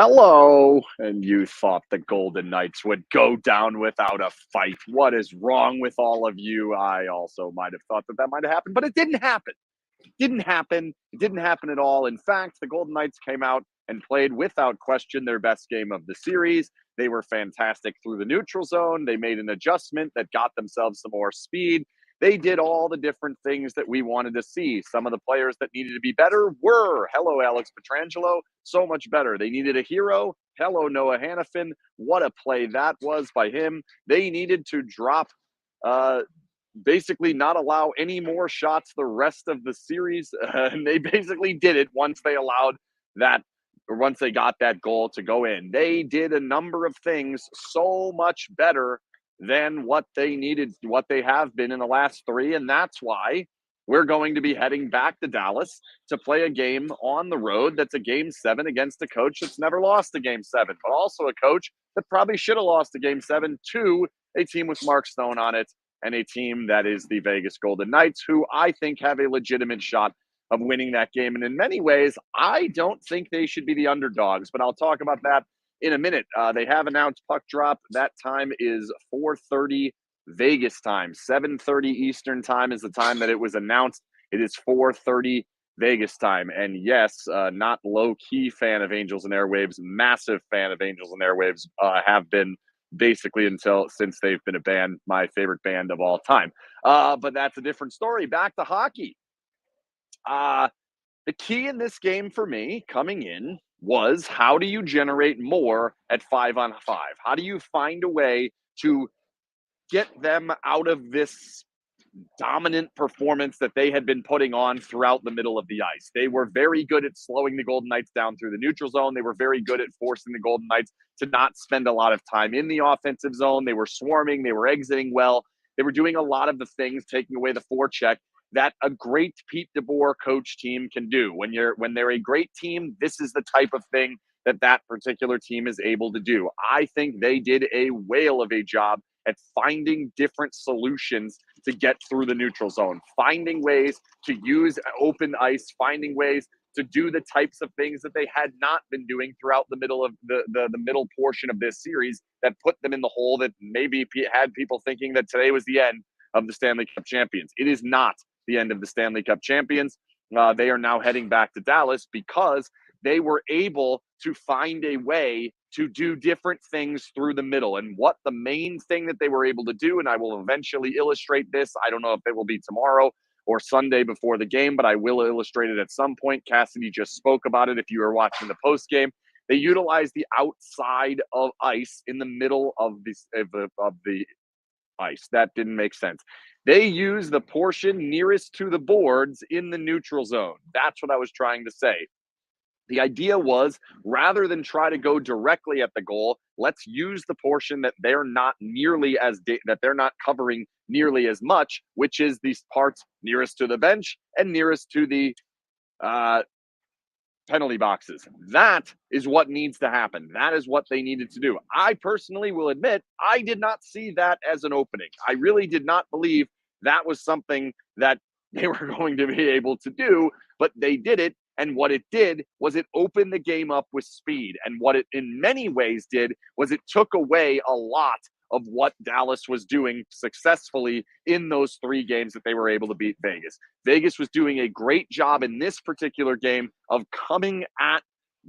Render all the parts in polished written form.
Hello. And you thought the Golden Knights would go down without a fight. What is wrong with all of you? I also might have thought that might have happened, but it didn't happen. Didn't happen. It didn't happen at all. In fact, the Golden Knights came out and played without question their best game of the series. They were fantastic through the neutral zone. They made an adjustment that got themselves some more speed. They did all the different things that we wanted to see. Some of the players that needed to be better were, hello, Alex Pietrangelo, so much better. They needed a hero. Hello, Noah Hannafin. What a play that was by him. They needed to drop basically not allow any more shots the rest of the series. And they basically did it once they allowed that, or once they got that goal to go in. They did a number of things so much better than what they needed, what they have been in the last three. And that's why we're going to be heading back to Dallas to play a game on the road that's a game 7 against a coach that's never lost a game 7, but also a coach that probably should have lost a game 7 to a team with Mark Stone on it, and a team that is the Vegas Golden Knights, who I think have a legitimate shot of winning that game. And in many ways, I don't think they should be the underdogs, but I'll talk about that in a minute. They have announced puck drop. That time is 4:30 Vegas time. 7:30 Eastern time is the time that it was announced. It is 4:30 Vegas time. And yes, not low-key fan of Angels and Airwaves, massive fan of Angels and Airwaves, have been basically since they've been a band, my favorite band of all time. But that's a different story. Back to hockey. The key in this game for me coming in was, how do you generate more at 5-on-5? How do you find a way to get them out of this dominant performance that they had been putting on throughout the middle of the ice? They were very good at slowing the Golden Knights down through the neutral zone. They were very good at forcing the Golden Knights to not spend a lot of time in the offensive zone. They were swarming. They were exiting well. They were doing a lot of the things, taking away the forecheck, that a great Pete DeBoer coach team can do. When they're a great team, this is the type of thing that particular team is able to do. I think they did a whale of a job at finding different solutions to get through the neutral zone, finding ways to use open ice, finding ways to do the types of things that they had not been doing throughout the middle of the middle portion of this series, that put them in the hole that maybe had people thinking that today was the end of the Stanley Cup champions. It is not the end of the Stanley Cup champions. They are now heading back to Dallas because they were able to find a way to do different things through the middle. And what the main thing that they were able to do, and I will eventually illustrate this, I don't know if it will be tomorrow or Sunday before the game, but I will illustrate it at some point. Cassidy just spoke about it if you were watching the post game. They utilized the outside of ice in the middle of the ice. That didn't make sense. They use the portion nearest to the boards in the neutral zone. That's what I was trying to say. The idea was, rather than try to go directly at the goal, let's use the portion that they're not covering nearly as much, which is these parts nearest to the bench and nearest to the penalty boxes. That is what needs to happen. That is what they needed to do. I personally will admit, I did not see that as an opening. I really did not believe that was something that they were going to be able to do, but they did it. And what it did was it opened the game up with speed. And what it in many ways did was it took away a lot of what Dallas was doing successfully in those 3 games that they were able to beat Vegas. Vegas was doing a great job in this particular game of coming at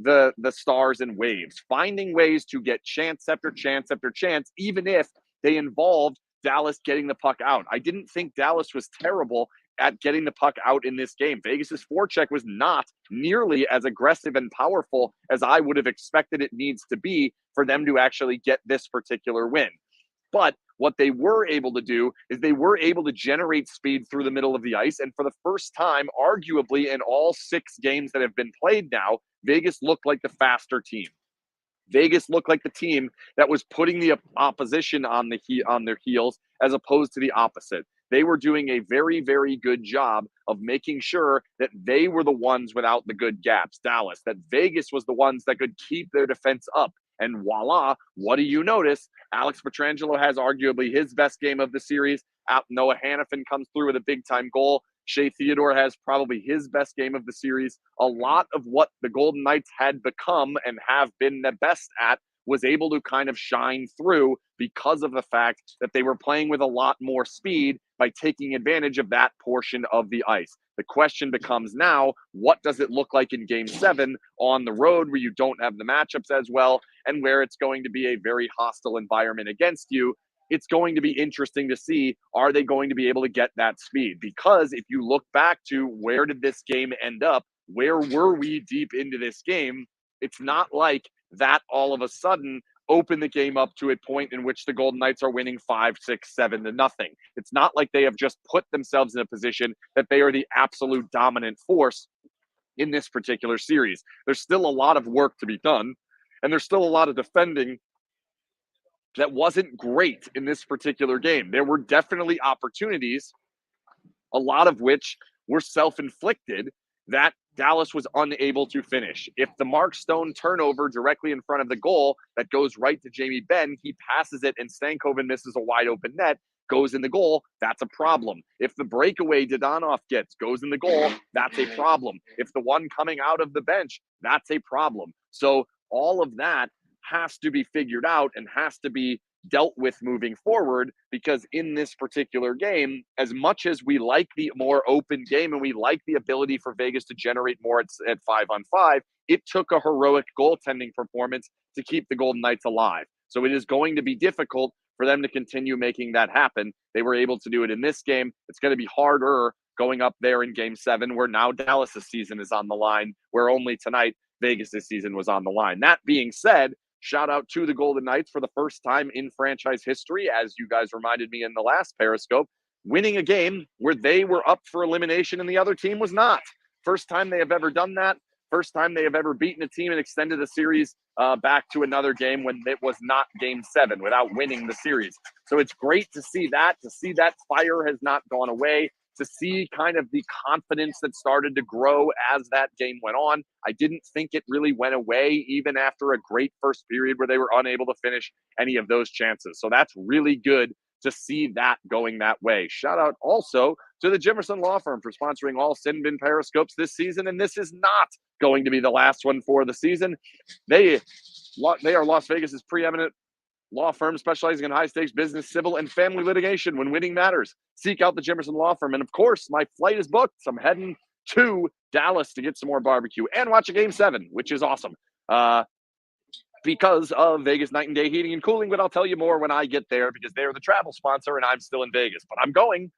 the Stars in waves, finding ways to get chance after chance after chance, even if they involved Dallas getting the puck out. I didn't think Dallas was terrible at getting the puck out in this game. Vegas's forecheck was not nearly as aggressive and powerful as I would have expected it needs to be for them to actually get this particular win. But what they were able to do is they were able to generate speed through the middle of the ice. And for the first time, arguably in all 6 games that have been played now, Vegas looked like the faster team. Vegas looked like the team that was putting the opposition on their heels as opposed to the opposite. They were doing a very, very good job of making sure that they were the ones without the good gaps, Dallas, that Vegas was the ones that could keep their defense up. And voila, what do you notice? Alex Pietrangelo has arguably his best game of the series. Noah Hannafin comes through with a big-time goal. Shea Theodore has probably his best game of the series. A lot of what the Golden Knights had become and have been the best at was able to kind of shine through because of the fact that they were playing with a lot more speed by taking advantage of that portion of the ice. The question becomes now, what does it look like in game 7 on the road where you don't have the matchups as well and where it's going to be a very hostile environment against you? It's going to be interesting to see, are they going to be able to get that speed? Because if you look back to where did this game end up, where were we deep into this game, it's not like that all of a sudden open the game up to a point in which the Golden Knights are winning 5, 6, 7 to nothing. It's not like they have just put themselves in a position that they are the absolute dominant force in this particular series. There's still a lot of work to be done, and there's still a lot of defending that wasn't great in this particular game. There were definitely opportunities, a lot of which were self-inflicted, that Dallas was unable to finish. If the Mark Stone turnover directly in front of the goal that goes right to Jamie Benn, he passes it and Stankoven misses a wide open net, goes in the goal, that's a problem. If the breakaway Dodonov gets goes in the goal, that's a problem. If the one coming out of the bench, that's a problem. So all of that has to be figured out and has to be dealt with moving forward, because in this particular game, as much as we like the more open game and we like the ability for Vegas to generate more at 5-on-5, it took a heroic goaltending performance to keep the Golden Knights alive. So it is going to be difficult for them to continue making that happen. They were able to do it in this game. It's going to be harder going up there in game 7, where now Dallas' season is on the line, where only tonight Vegas' season was on the line. That being said, shout out to the Golden Knights for the first time in franchise history, as you guys reminded me in the last Periscope, winning a game where they were up for elimination and the other team was not. First time they have ever done that. First time they have ever beaten a team and extended the series back to another game when it was not game 7 without winning the series. So it's great to see that fire has not gone away, to see kind of the confidence that started to grow as that game went on. I didn't think it really went away even after a great first period where they were unable to finish any of those chances. So that's really good to see that going that way. Shout out also to the Jimmerson Law Firm for sponsoring all SinBin Periscopes this season, and this is not going to be the last one for the season. They are Las Vegas's preeminent law firm specializing in high-stakes business, civil, and family litigation when winning matters. Seek out the Jimmerson Law Firm. And, of course, my flight is booked. So I'm heading to Dallas to get some more barbecue and watch a Game 7, which is awesome because of Vegas Night and Day Heating and Cooling. But I'll tell you more when I get there, because they're the travel sponsor and I'm still in Vegas. But I'm going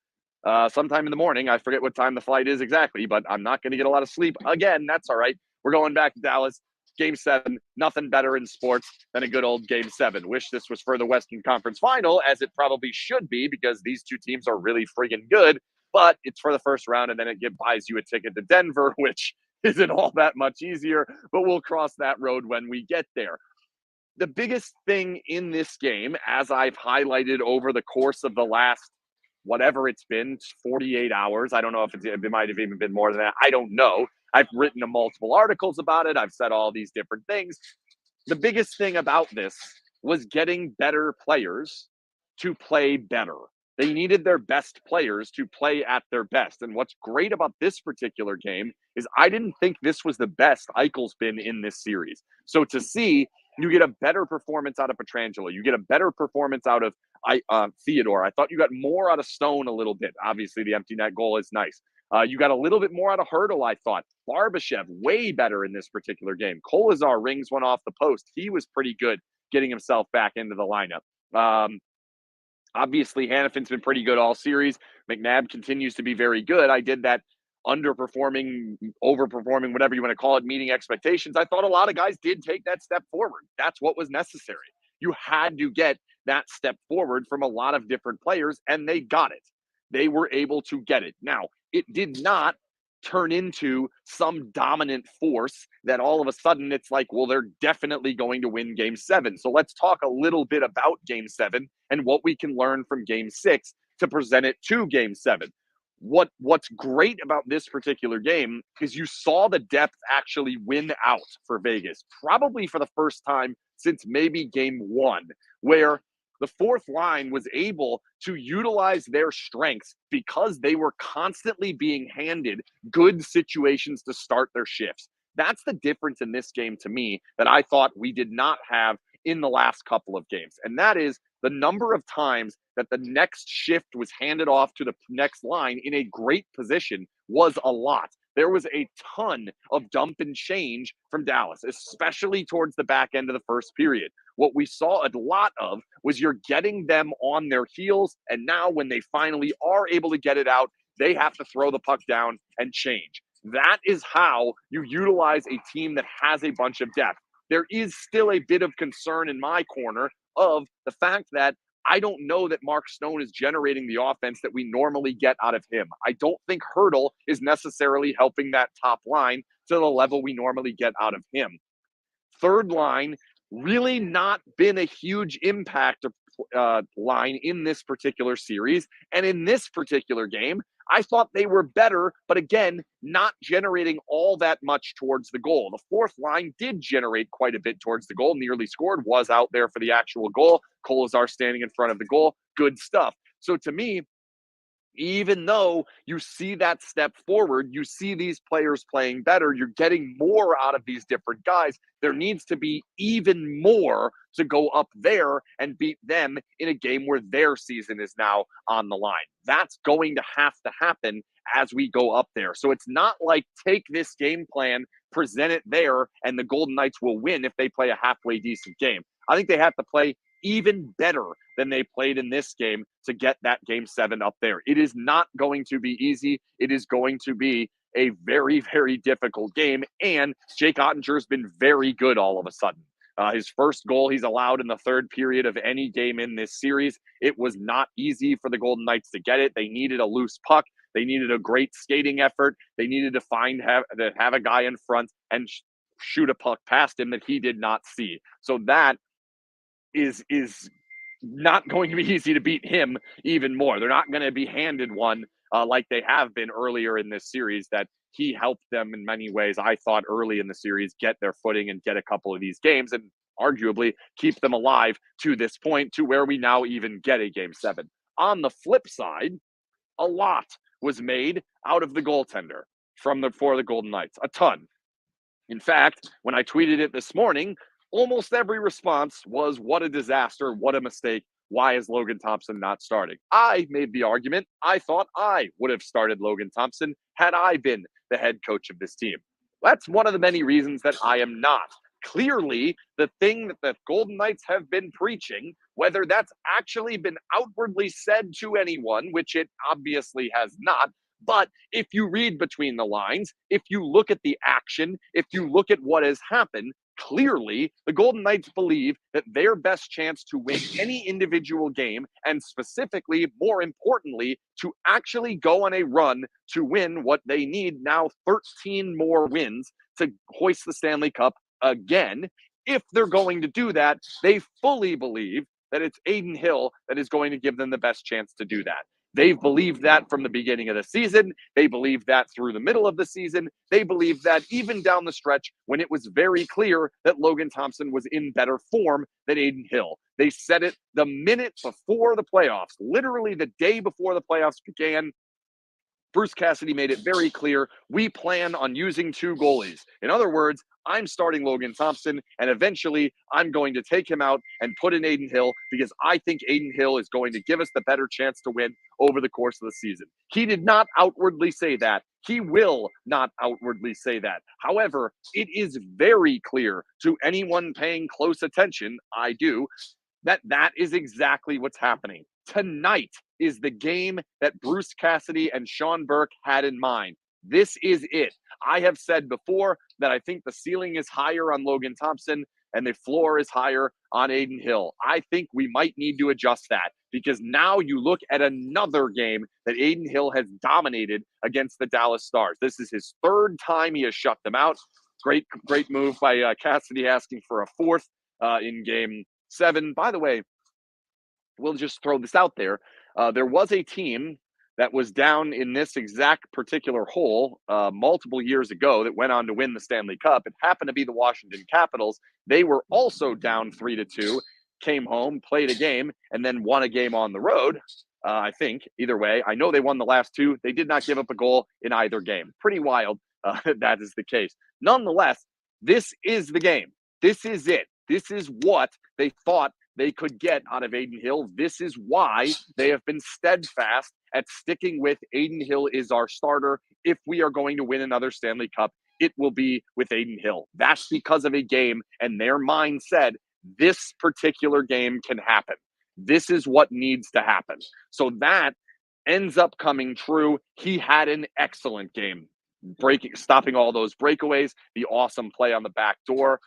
sometime in the morning. I forget what time the flight is exactly, but I'm not going to get a lot of sleep. Again, that's all right. We're going back to Dallas. Game 7, nothing better in sports than a good old Game 7. Wish this was for the Western Conference Final, as it probably should be, because these two teams are really friggin' good, but it's for the first round, and then it buys you a ticket to Denver, which isn't all that much easier, but we'll cross that road when we get there. The biggest thing in this game, as I've highlighted over the course of the last, whatever it's been, 48 hours, I don't know if it might have even been more than that, I don't know. I've written multiple articles about it. I've said all these different things. The biggest thing about this was getting better players to play better. They needed their best players to play at their best. And what's great about this particular game is I didn't think this was the best Eichel's been in this series. So to see you get a better performance out of Pietrangelo, you get a better performance out of Theodore. I thought you got more out of Stone a little bit. Obviously, the empty net goal is nice. You got a little bit more out of Hurdle, I thought. Barbashev, way better in this particular game. Kolazar rings one off the post. He was pretty good getting himself back into the lineup. Obviously, Hannafin's been pretty good all series. McNabb continues to be very good. I did that underperforming, overperforming, whatever you want to call it, meeting expectations. I thought a lot of guys did take that step forward. That's what was necessary. You had to get that step forward from a lot of different players, and they got it. They were able to get it. Now, it did not turn into some dominant force that all of a sudden it's like, well, they're definitely going to win Game 7. So let's talk a little bit about Game 7 and what we can learn from Game 6 to present it to Game 7. What's great about this particular game is you saw the depth actually win out for Vegas, probably for the first time since maybe Game 1, where The fourth line was able to utilize their strengths because they were constantly being handed good situations to start their shifts. That's the difference in this game to me that I thought we did not have in the last couple of games. And that is the number of times that the next shift was handed off to the next line in a great position was a lot. There was a ton of dump and change from Dallas, especially towards the back end of the first period. What we saw a lot of was you're getting them on their heels, and now when they finally are able to get it out, they have to throw the puck down and change. That is how you utilize a team that has a bunch of depth. There is still a bit of concern in my corner of the fact that I don't know that Mark Stone is generating the offense that we normally get out of him. I don't think Hurdle is necessarily helping that top line to the level we normally get out of him. Third line, really not been a huge impact line in this particular series. And in this particular game, I thought they were better, but again, not generating all that much towards the goal. The fourth line did generate quite a bit towards the goal, nearly scored, was out there for the actual goal. Kolazar standing in front of the goal, good stuff. So to me, even though you see that step forward, you see these players playing better, you're getting more out of these different guys. There needs to be even more to go up there and beat them in a game where their season is now on the line. That's going to have to happen as we go up there. So it's not like take this game plan, present it there, and the Golden Knights will win if they play a halfway decent game. I think they have to play even better than they played in this game to get that game 7 up there. It is not going to be easy. It is going to be a very, very difficult game. And Jake Ottinger's been very good all of a sudden. His first goal he's allowed in the third period of any game in this series. It was not easy for the Golden Knights to get it. They needed a loose puck. They needed a great skating effort. They needed to have a guy in front and shoot a puck past him that he did not see. So that is not going to be easy to beat him even more. They're not going to be handed one like they have been earlier in this series that he helped them in many ways, I thought, early in the series, get their footing and get a couple of these games and arguably keep them alive to this point to where we now even get a game 7. On the flip side, a lot was made out of the goaltender for the Golden Knights, a ton. In fact, when I tweeted it this morning, almost every response was, what a disaster, what a mistake. Why is Logan Thompson not starting? I made the argument. I thought I would have started Logan Thompson had I been the head coach of this team. That's one of the many reasons that I am not. Clearly, the thing that the Golden Knights have been preaching, whether that's actually been outwardly said to anyone, which it obviously has not, but if you read between the lines, if you look at the action, if you look at what has happened, clearly the Golden Knights believe that their best chance to win any individual game, and specifically, more importantly, to actually go on a run to win what they need now 13 more wins to hoist the Stanley Cup again. If they're going to do that, they fully believe that it's Adin Hill that is going to give them the best chance to do that. They've believed that from the beginning of the season. They believed that through the middle of the season. They believed that even down the stretch when it was very clear that Logan Thompson was in better form than Adin Hill. They said it the minute before the playoffs, literally the day before the playoffs began. Bruce Cassidy made it very clear, we plan on using 2 goalies. In other words, I'm starting Logan Thompson, and eventually I'm going to take him out and put in Adin Hill because I think Adin Hill is going to give us the better chance to win over the course of the season. He did not outwardly say that. He will not outwardly say that. However, it is very clear to anyone paying close attention, I do, that is exactly what's happening. Tonight is the game that Bruce Cassidy and Sean Burke had in mind. This is it. I have said before that I think the ceiling is higher on Logan Thompson and the floor is higher on Adin Hill. I think we might need to adjust that because now you look at another game that Adin Hill has dominated against the Dallas Stars. This is his 3rd time he has shut them out. Great move by Cassidy asking for a 4th in game 7. By the way, we'll just throw this out there. There was a team that was down in this exact particular hole multiple years ago that went on to win the Stanley Cup. It happened to be the Washington Capitals. They were also down 3-2. came home, played a game, and then won a game on the road. I think either way, I know they won the last two. They did not give up a goal in either game. Pretty wild. That is the case. Nonetheless, this is the game. This is it. This is what they thought they could get out of Adin Hill. This is why they have been steadfast at sticking with Adin Hill is our starter. If we are going to win another Stanley Cup, it will be with Adin Hill. That's because of a game, and their mind said this particular game can happen. This is what needs to happen. So that ends up coming true. He had an excellent game, stopping all those breakaways, the awesome play on the back door,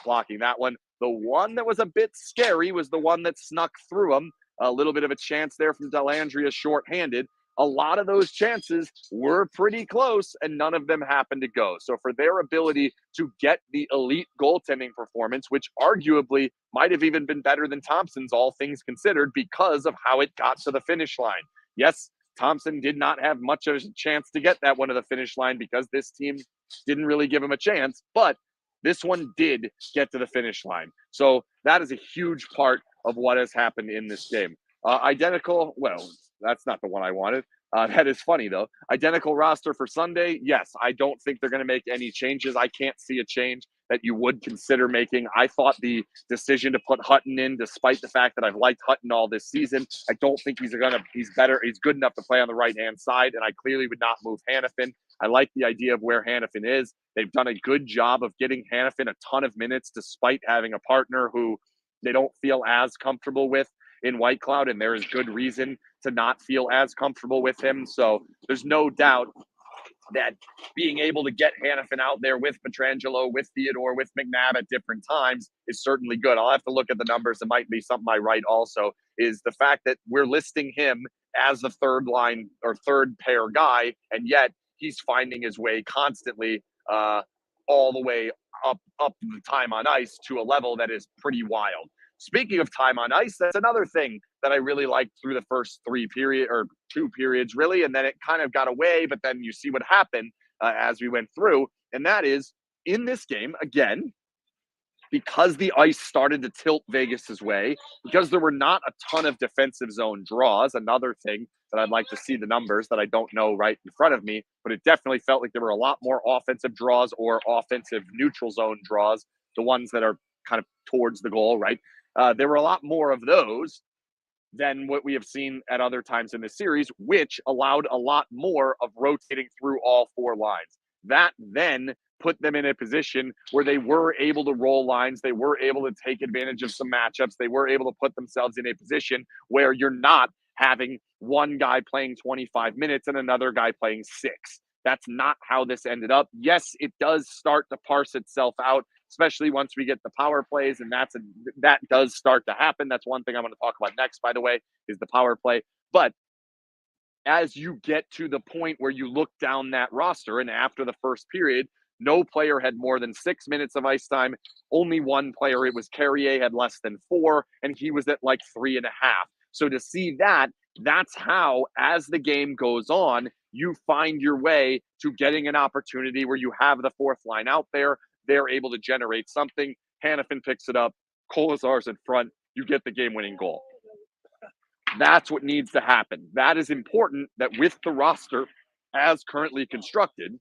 blocking that one. The one that was a bit scary was the one that snuck through him. A little bit of a chance there from Dellandrea shorthanded. A lot of those chances were pretty close, and none of them happened to go. So for their ability to get the elite goaltending performance, which arguably might have even been better than Thompson's, all things considered, because of how it got to the finish line. Yes, Thompson did not have much of a chance to get that one to the finish line because this team didn't really give him a chance, but this one did get to the finish line. So that is a huge part of what has happened in this game. Identical, well, that's not the one I wanted. That is funny, though. Identical roster for Sunday. Yes, I don't think they're going to make any changes. I can't see a change that you would consider making. I thought the decision to put Hutton in, despite the fact that I've liked Hutton all this season, I don't think he's good enough to play on the right-hand side, and I clearly would not move Hanifin. I like the idea of where Hanifin is. They've done a good job of getting Hanifin a ton of minutes, despite having a partner who they don't feel as comfortable with in White Cloud, and there is good reason to not feel as comfortable with him. So there's no doubt that being able to get Hanifin out there with Pietrangelo, with Theodore, with McNabb at different times is certainly good. I'll have to look at the numbers. It might be something I write also, is the fact that we're listing him as the third line or third pair guy, and yet he's finding his way constantly all the way up the time on ice to a level that is pretty wild. Speaking of time on ice, that's another thing that I really liked through the first two periods, really, and then it kind of got away, but then you see what happened as we went through, and that is, in this game, again, because the ice started to tilt Vegas's way, because there were not a ton of defensive zone draws, another thing that I'd like to see the numbers that I don't know right in front of me, but it definitely felt like there were a lot more offensive draws or offensive neutral zone draws, the ones that are kind of towards the goal, right? There were a lot more of those than what we have seen at other times in the series, which allowed a lot more of rotating through all four lines. That then put them in a position where they were able to roll lines. They were able to take advantage of some matchups. They were able to put themselves in a position where you're not having one guy playing 25 minutes and another guy playing 6. That's not how this ended up. Yes, it does start to parse itself out, especially once we get the power plays, and that does start to happen. That's one thing I'm going to talk about next, by the way, is the power play. But as you get to the point where you look down that roster, and after the first period, no player had more than 6 minutes of ice time. Only one player, it was Carrier, had less than 4, and he was at like 3.5. So to see that, that's how, as the game goes on, you find your way to getting an opportunity where you have the fourth line out there. They're able to generate something. Hanifin picks it up. Kolazar's in front. You get the game-winning goal. That's what needs to happen. That is important, that with the roster as currently constructed,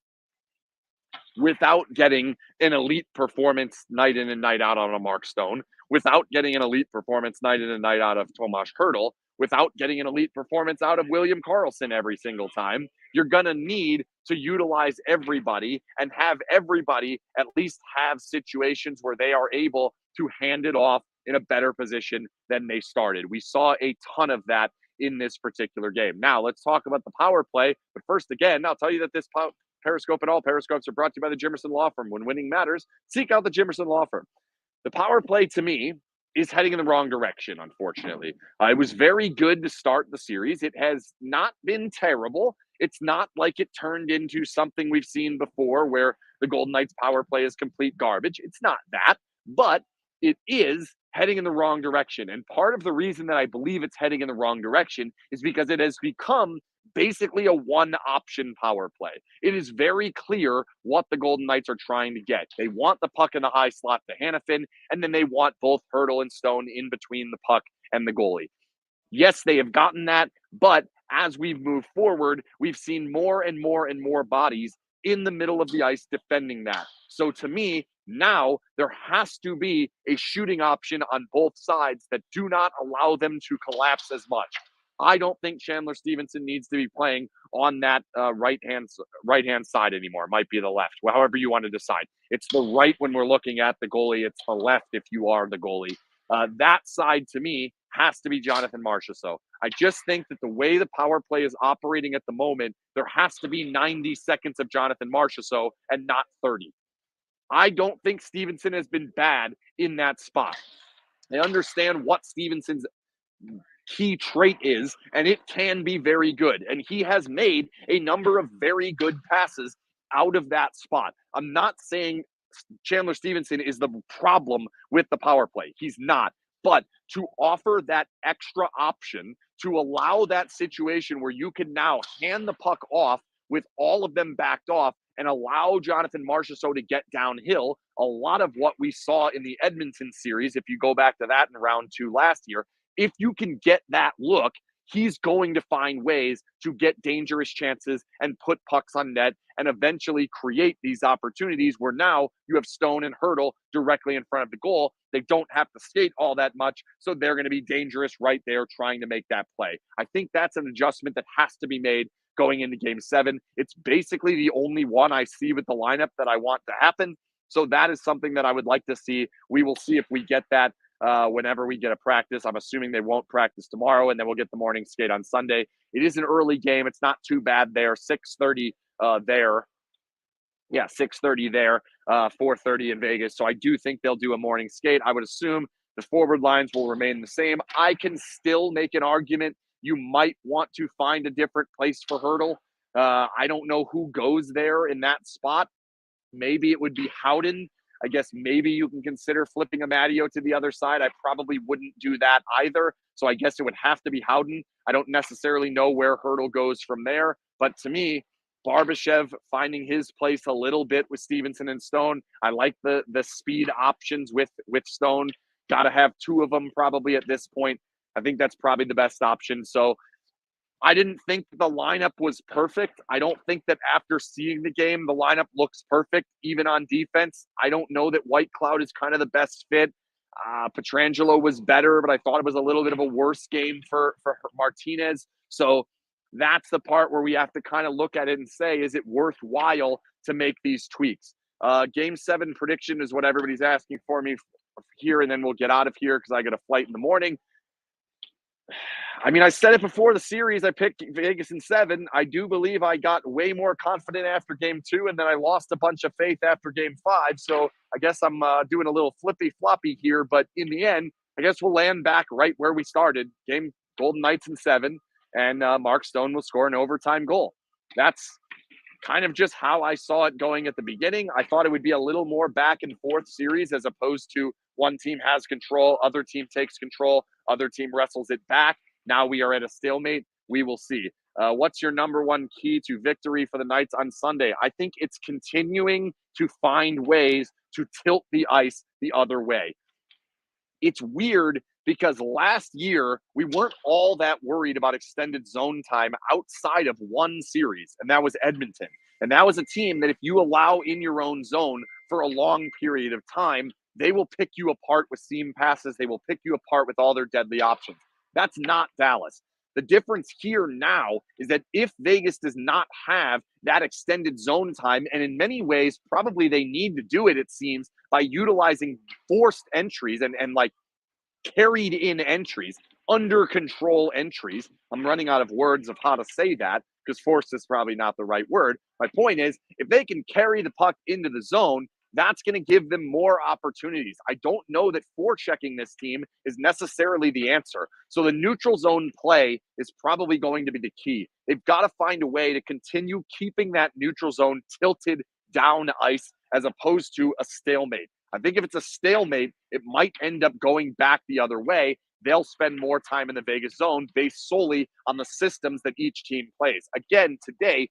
without getting an elite performance night in and night out on a Mark Stone, without getting an elite performance night in and night out of Tomas Hertl, without getting an elite performance out of William Karlsson every single time, you're going to need to utilize everybody and have everybody at least have situations where they are able to hand it off in a better position than they started. We saw a ton of that in this particular game. Now, let's talk about the power play. But first, again, I'll tell you that this Periscope and all Periscopes are brought to you by the Jimmerson Law Firm. When winning matters, seek out the Jimmerson Law Firm. The power play, to me, is heading in the wrong direction, unfortunately. It was very good to start the series. It has not been terrible. It's not like it turned into something we've seen before where the Golden Knights power play is complete garbage. It's not that, but it is heading in the wrong direction. And part of the reason that I believe it's heading in the wrong direction is because it has become basically a one-option power play. It is very clear what the Golden Knights are trying to get. They want the puck in the high slot to Hanifin, and then they want both Hurdle and Stone in between the puck and the goalie. Yes, they have gotten that, but as we've moved forward, we've seen more and more and more bodies in the middle of the ice defending that. So to me, now there has to be a shooting option on both sides that do not allow them to collapse as much. I don't think Chandler Stevenson needs to be playing on that right hand side anymore. It might be the left, however you want to decide. It's the right when we're looking at the goalie. It's the left if you are the goalie. That side to me has to be Jonathan Marchessault. I just think that the way the power play is operating at the moment, there has to be 90 seconds of Jonathan Marchessault and not 30. I don't think Stevenson has been bad in that spot. I understand what Stevenson's key trait is, and it can be very good. And he has made a number of very good passes out of that spot. I'm not saying Chandler Stevenson is the problem with the power play. He's not. But to offer that extra option to allow that situation where you can now hand the puck off with all of them backed off and allow Jonathan Marchessault to get downhill, a lot of what we saw in the Edmonton series, if you go back to that in round 2 last year, if you can get that look, he's going to find ways to get dangerous chances and put pucks on net and eventually create these opportunities where now you have Stone and Hurdle directly in front of the goal. They don't have to skate all that much, so they're going to be dangerous right there trying to make that play. I think that's an adjustment that has to be made going into Game 7. It's basically the only one I see with the lineup that I want to happen, so that is something that I would like to see. We will see if we get that whenever we get a practice. I'm assuming they won't practice tomorrow, and then we'll get the morning skate on Sunday. It is an early game. It's not too bad there. 6:30 there. Yeah, 6:30 there, 4:30 in Vegas. So I do think they'll do a morning skate. I would assume the forward lines will remain the same. I can still make an argument you might want to find a different place for Hurdle. I don't know who goes there in that spot. Maybe it would be Howden. I guess maybe you can consider flipping Amadio to the other side. I probably wouldn't do that either. So I guess it would have to be Howden. I don't necessarily know where Hurdle goes from there. But to me, Barbashev finding his place a little bit with Stevenson and Stone. I like the speed options with Stone. Got to have 2 of them probably at this point. I think that's probably the best option. So I didn't think the lineup was perfect. I don't think that after seeing the game, the lineup looks perfect, even on defense. I don't know that White Cloud is kind of the best fit. Pietrangelo was better, but I thought it was a little bit of a worse game for Martinez. So that's the part where we have to kind of look at it and say, is it worthwhile to make these tweaks? Game 7 prediction is what everybody's asking for me here, and then we'll get out of here because I got a flight in the morning. I mean, I said it before the series. I picked Vegas in 7. I do believe I got way more confident after Game 2, and then I lost a bunch of faith after Game 5. So I guess I'm doing a little flippy-floppy here. But in the end, I guess we'll land back right where we started. Game Golden Knights in 7, and Mark Stone will score an overtime goal. That's kind of just how I saw it going at the beginning. I thought it would be a little more back and forth series as opposed to one team has control, other team takes control, other team wrestles it back. Now we are at a stalemate. We will see. What's your number one key to victory for the Knights on Sunday? I think it's continuing to find ways to tilt the ice the other way. It's weird because last year we weren't all that worried about extended zone time outside of one series, and that was Edmonton. And that was a team that if you allow in your own zone for a long period of time, they will pick you apart with seam passes. They will pick you apart with all their deadly options. That's not Dallas. The difference here now is that if Vegas does not have that extended zone time, and in many ways, probably they need to do it, it seems, by utilizing forced entries and like carried in entries, under control entries. I'm running out of words of how to say that because forced is probably not the right word. My point is, if they can carry the puck into the zone, that's going to give them more opportunities. I don't know that forechecking this team is necessarily the answer. So the neutral zone play is probably going to be the key. They've got to find a way to continue keeping that neutral zone tilted down ice as opposed to a stalemate. I think if it's a stalemate, it might end up going back the other way. they'll spend more time in the Vegas zone based solely on the systems that each team plays. Again, today,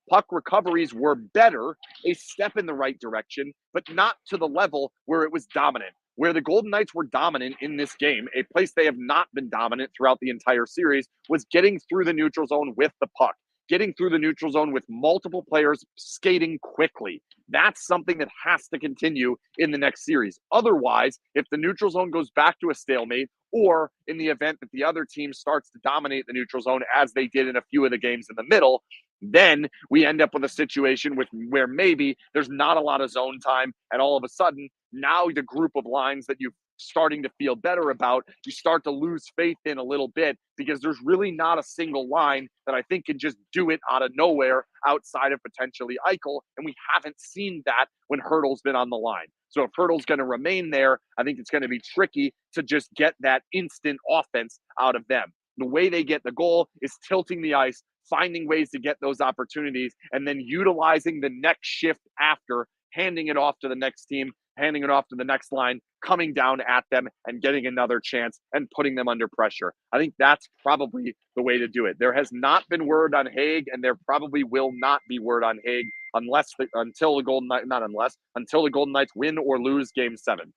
puck recoveries were better, a step in the right direction, but not to the level where it was dominant. Where the Golden Knights were dominant in this game, a place they have not been dominant throughout the entire series, was getting through the neutral zone with the puck, getting through the neutral zone with multiple players skating quickly. That's something that has to continue in the next series. Otherwise, if the neutral zone goes back to a stalemate, or in the event that the other team starts to dominate the neutral zone as they did in a few of the games in the middle, then we end up with a situation where maybe there's not a lot of zone time, and all of a sudden, now the group of lines that you're starting to feel better about, you start to lose faith in a little bit because there's really not a single line that I think can just do it out of nowhere outside of potentially Eichel, and we haven't seen that when Hurdle's been on the line. So if Hurdle's going to remain there, I think it's going to be tricky to just get that instant offense out of them. The way they get the goal is tilting the ice, finding ways to get those opportunities, and then utilizing the next shift after, handing it off to the next team, handing it off to the next line, coming down at them and getting another chance and putting them under pressure. I think that's probably the way to do it. There has not been word on Hague, and there probably will not be word on Hague until the Golden Knights win or lose Game 7.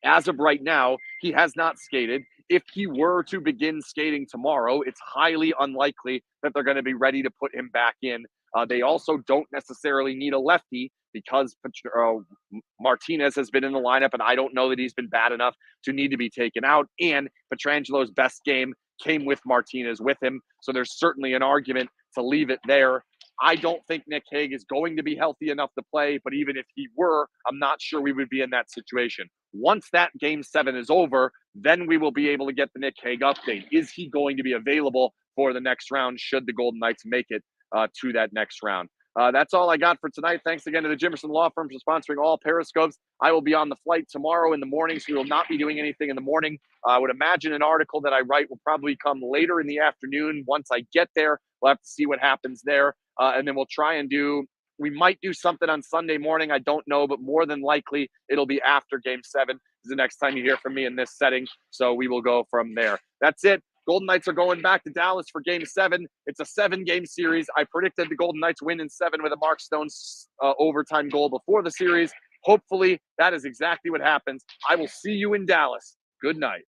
As of right now, he has not skated. If he were to begin skating tomorrow, it's highly unlikely that they're going to be ready to put him back in. They also don't necessarily need a lefty because Martinez has been in the lineup, and I don't know that he's been bad enough to need to be taken out. And Petrangelo's best game came with Martinez with him, so there's certainly an argument to leave it there. I don't think Nick Hague is going to be healthy enough to play, but even if he were, I'm not sure we would be in that situation. Once that Game 7 is over, then we will be able to get the Nick Hague update. Is he going to be available for the next round should the Golden Knights make it to that next round? That's all I got for tonight. Thanks again to the Jimmerson Law Firm for sponsoring all Periscopes. I will be on the flight tomorrow in the morning, so we will not be doing anything in the morning. I would imagine an article that I write will probably come later in the afternoon once I get there. We'll have to see what happens there. And then we'll try and we might do something on Sunday morning. I don't know, but more than likely it'll be after Game 7 is the next time you hear from me in this setting. So we will go from there. That's it. Golden Knights are going back to Dallas for Game 7. It's a 7-game series. I predicted the Golden Knights win in 7 with a Mark Stone overtime goal before the series. Hopefully that is exactly what happens. I will see you in Dallas. Good night.